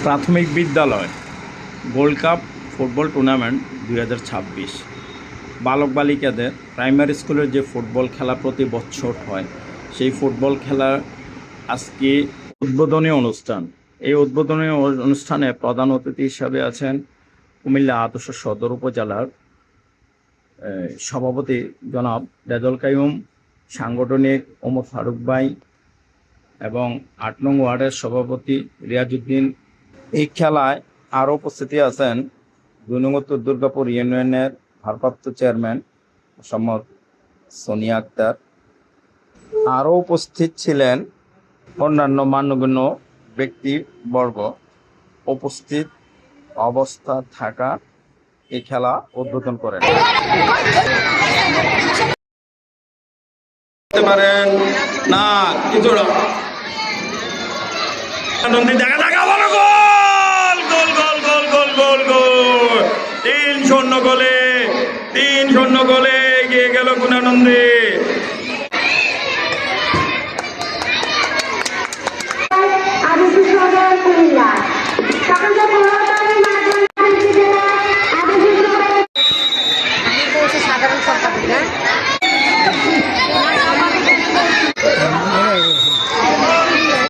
প্রাথমিক বিদ্যালয় gold cup football tournament 2026 বালক বালিকাদের প্রাইমারি স্কুলের যে ফুটবল খেলা প্রতি বছর হয় সেই ফুটবল খেলার আজকে উদ্বোধনী অনুষ্ঠান। এই উদ্বোধনী অনুষ্ঠানে প্রধান অতিথি হিসাবে আছেন কুমিল্লা আদর্শ সদর উপজেলার সভাপতি জনাব রেজাউল কাইয়ুম, সাংগঠনিক ওমর ফারুক ভাই এবং ৮ নং ওয়ার্ডের সভাপতি রিয়াজউদ্দিন। এই খেলায় আরও উপস্থিতি আছেন ২ নং উত্তর দুর্গাপুর ইউনিয়নের ভারপ্রাপ্ত চেয়ারম্যান মোসাম্মদ সোনিয়া আক্তার। আরও উপস্থিত ছিলেন অন্যান্য মান্যগণ্য ব্যক্তিবর্গ। উপস্থিত অবস্থা থাকা এই খেলা উদ্বোধন করেন। পারেন না কিছু দেখা দেখা বড় গোল গোল গোল গোল গোল গোল গোল ৩-০ গোলে ৩-০ গোলে এগিয়ে গেল গুণানন্দী। সাধারণ সম্পাদক না